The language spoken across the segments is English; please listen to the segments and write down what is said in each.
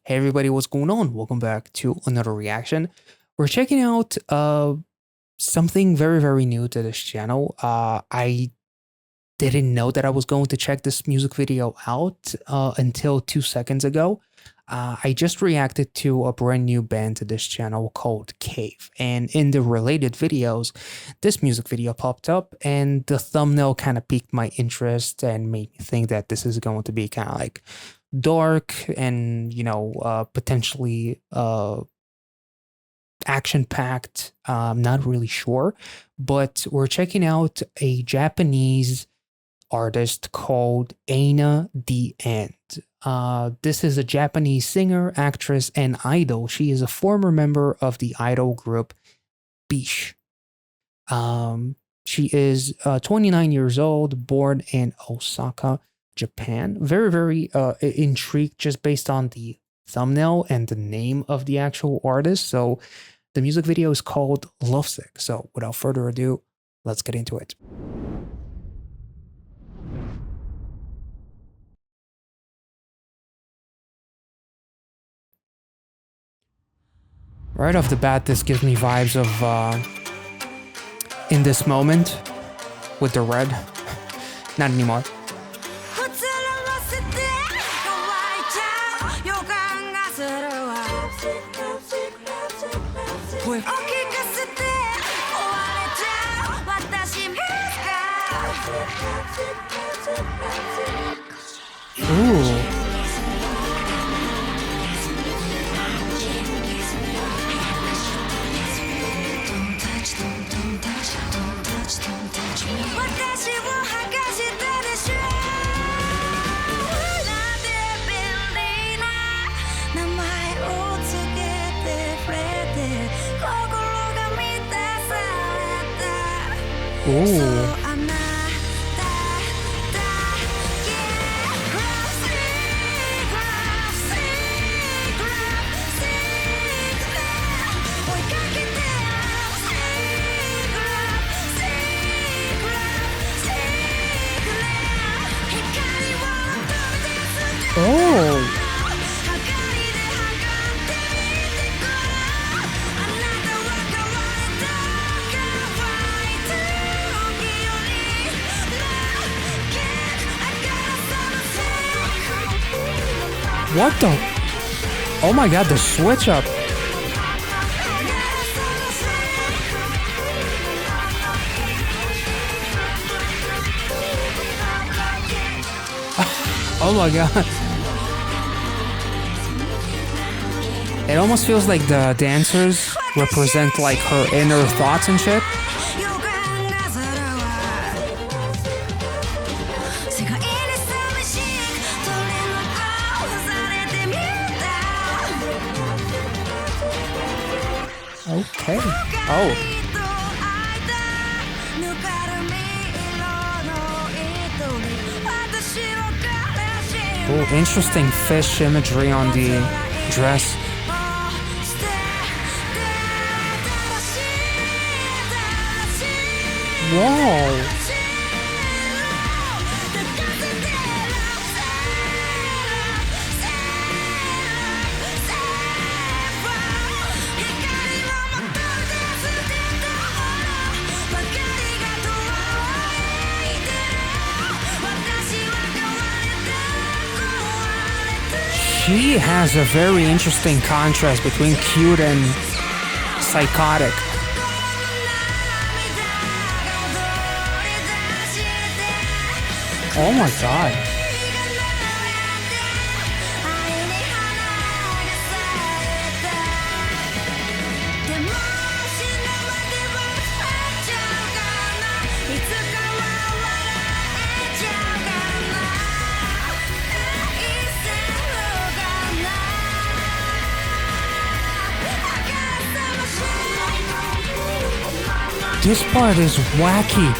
Hey everybody, what's going on? Welcome back to another reaction. We're checking out something very new to this channel. I didn't know that I was going to check this music video out until 2 seconds ago. I just reacted to a brand new band to this channel called Cave, and in the related videos, this music video popped up, and the thumbnail kind of piqued my interest and made me think that this is going to be kind of like dark and potentially action-packed. I'm not really sure, but we're checking out a Japanese artist called AiNA the End. This is a Japanese singer, actress, and idol. She is a former member of the idol group Bish. She is 29 years old, born in Osaka, Japan. Very intrigued just based on the thumbnail and the name of the actual artist. So the music video is called Lovesick. So without further ado, let's get into it. Right off the bat, this gives me vibes of In This Moment with the red. Not anymore. Ooh. Ooh. Oh. What the? Oh my god, the switch up. Oh my god. It almost feels like the dancers represent like her inner thoughts and shit. Okay. Oh. Oh, interesting fish imagery on the dress. Whoa. She has a very interesting contrast between cute and psychotic. Oh my god. This part is wacky.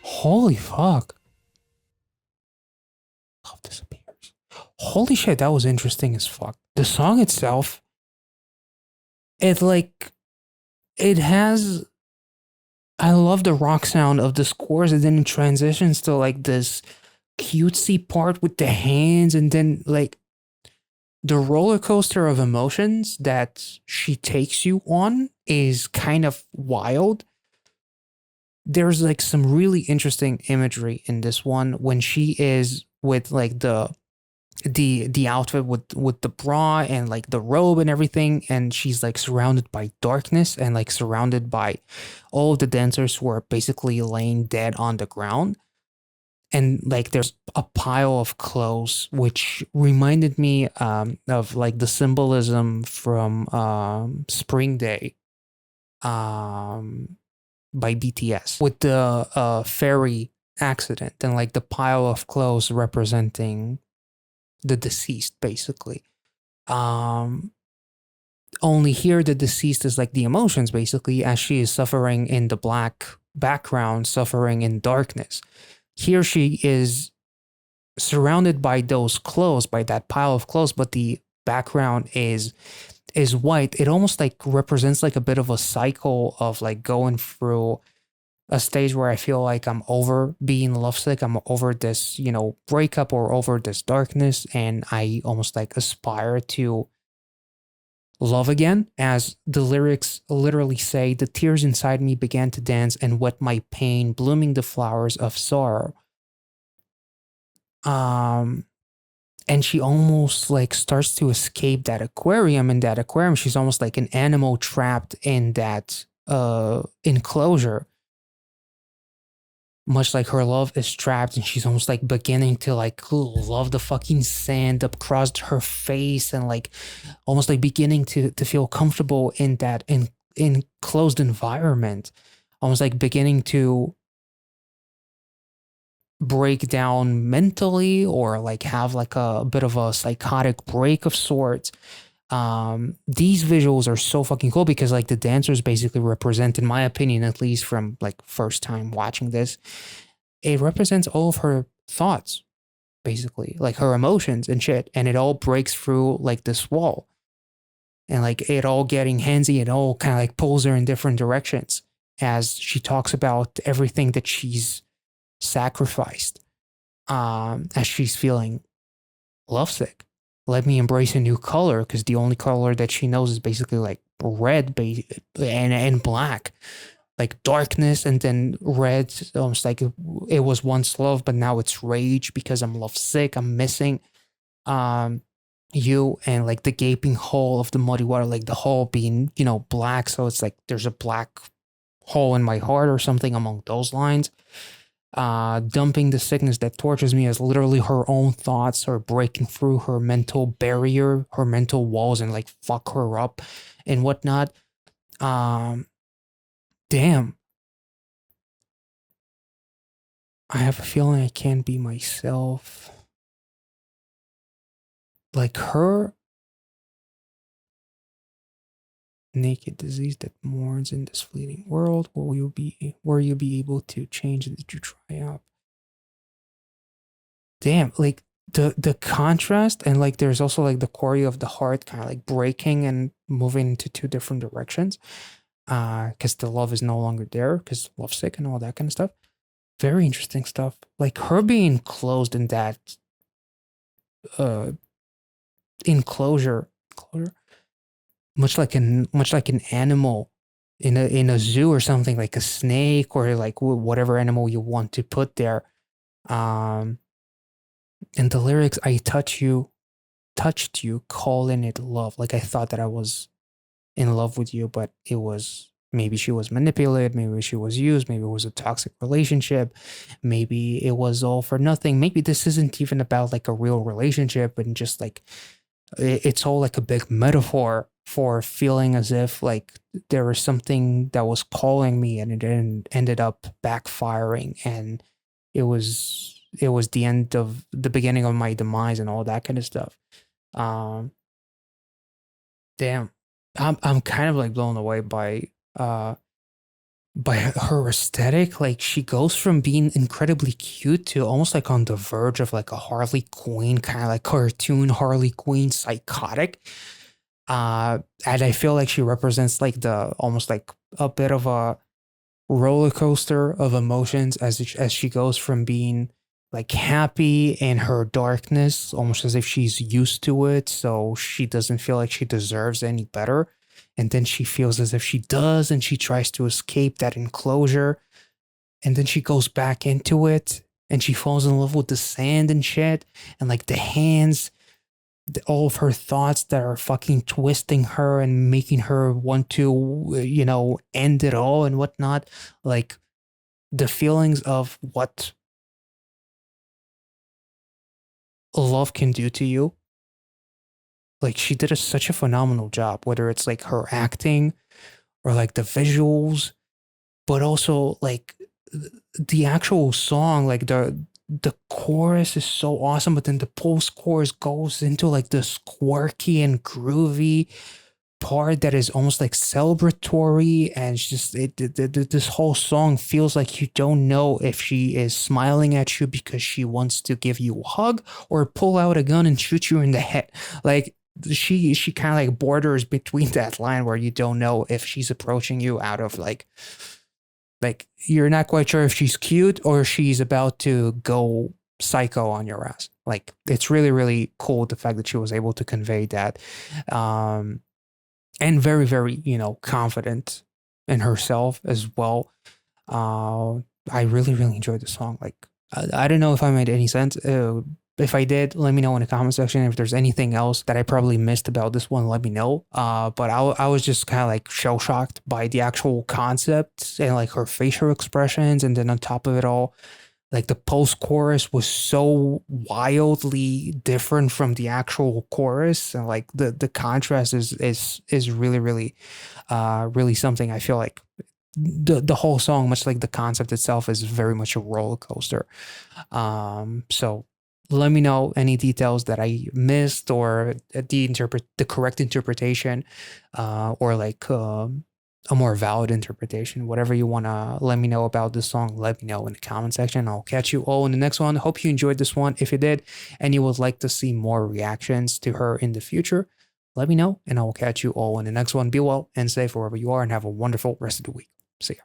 Holy fuck. Love this beat. holy shit, that was interesting as fuck. The song itself, it like it has. I love the rock sound of the scores, and then it transitions to like this cutesy part with the hands, and then like the roller coaster of emotions that she takes you on is kind of wild. There's like some really interesting imagery in this one when she is with like the outfit with the bra and like the robe and everything, and she's like surrounded by darkness and like surrounded by all of the dancers who are basically laying dead on the ground, and like there's a pile of clothes which reminded me of like the symbolism from Spring Day um by BTS with the ferry accident, and like the pile of clothes representing the deceased basically. um Only here the deceased is like the emotions basically, as she is suffering in the black background, suffering in darkness. Here she is surrounded by those clothes, by that pile of clothes, but the background is white. It almost like represents like a bit of a cycle of like going through a stage where I feel like I'm over being lovesick. I'm over this, breakup or over this darkness. And I almost like aspire to love again. As the lyrics literally say, the tears inside me began to dance and wet my pain, blooming the flowers of sorrow. Um, and she almost like starts to escape that aquarium. In that aquarium, she's almost like an animal trapped in that enclosure, much like her love is trapped, and she's almost like beginning to like love the fucking sand up across her face, and like almost like beginning to feel comfortable in that enclosed environment, almost like beginning to break down mentally or like have like a bit of a psychotic break of sorts. These visuals are so fucking cool because like the dancers basically represent, in my opinion, at least from like first time watching this, it represents all of her thoughts, basically, like her emotions and shit, and it all breaks through like this wall, and like it all getting handsy, it all kind of like pulls her in different directions as she talks about everything that she's sacrificed, as she's feeling lovesick. Let me embrace a new color, because the only color that she knows is basically like red and black, like darkness, and then red, almost like it was once love, but now it's rage because I'm lovesick, I'm missing um you, and like the gaping hole of the muddy water, like the hole being black, so it's like there's a black hole in my heart or something among those lines. Dumping the sickness that tortures me as literally her own thoughts are breaking through her mental barrier, her mental walls, and like fuck her up and whatnot. Um, Damn. I have a feeling I can't be myself. Like her naked disease that mourns in this fleeting world, will you be able to change it to triumph? Damn, like the contrast, and like there's also like the choreo of the heart kind of like breaking and moving into two different directions, because the love is no longer there, because lovesick and all that kind of stuff. Very interesting stuff. Like her being closed in that uh enclosure, much like an animal in a zoo or something, like a snake or like whatever animal you want to put there. um and the lyrics, I touched you, calling it love. Like I thought that I was in love with you, but it was, maybe she was manipulated, maybe she was used, maybe it was a toxic relationship, maybe it was all for nothing, maybe this isn't even about like a real relationship, and just like it's all like a big metaphor for feeling as if like there was something that was calling me, and it ended up backfiring, and it was the end of the beginning of my demise and all that kind of stuff. um Damn. I'm kind of like blown away by uh by her aesthetic. Like she goes from being incredibly cute to almost like on the verge of like a Harley Quinn, kind of like cartoon Harley Quinn, psychotic. And I feel like she represents like the almost like a bit of a roller coaster of emotions as she goes from being like happy in her darkness, almost as if she's used to it, so she doesn't feel like she deserves any better. And then she feels as if she does, and she tries to escape that enclosure. And then she goes back into it, and she falls in love with the sand and shit, and like the hands, all of her thoughts that are fucking twisting her and making her want to, end it all and whatnot. Like the feelings of what love can do to you. Like she did such a phenomenal job, whether it's like her acting or like the visuals, but also like the actual song, like the chorus is so awesome, but then the post chorus goes into like this quirky and groovy part that is almost like celebratory, and it's just this whole song feels like you don't know if she is smiling at you because she wants to give you a hug or pull out a gun and shoot you in the head. Like she kind of like borders between that line where you don't know if she's approaching you out of like you're not quite sure if she's cute or she's about to go psycho on your ass. Like it's really really cool the fact that she was able to convey that. And very very confident in herself as well. I really really enjoyed the song. Like I don't know if I made any sense. If I did, let me know in the comment section. If there's anything else that I probably missed about this one, let me know. But I was just kind of like shell shocked by the actual concept and like her facial expressions, and then on top of it all, like the post chorus was so wildly different from the actual chorus, and like the contrast is really really really something. I feel like the whole song, much like the concept itself, is very much a roller coaster. So let me know any details that I missed, or the correct interpretation, or like a more valid interpretation. Whatever you want to let me know about this song, let me know in the comment section. I'll catch you all in the next one. Hope you enjoyed this one. If you did and you would like to see more reactions to her in the future, let me know and I will catch you all in the next one. Be well and safe wherever you are, and have a wonderful rest of the week. See ya.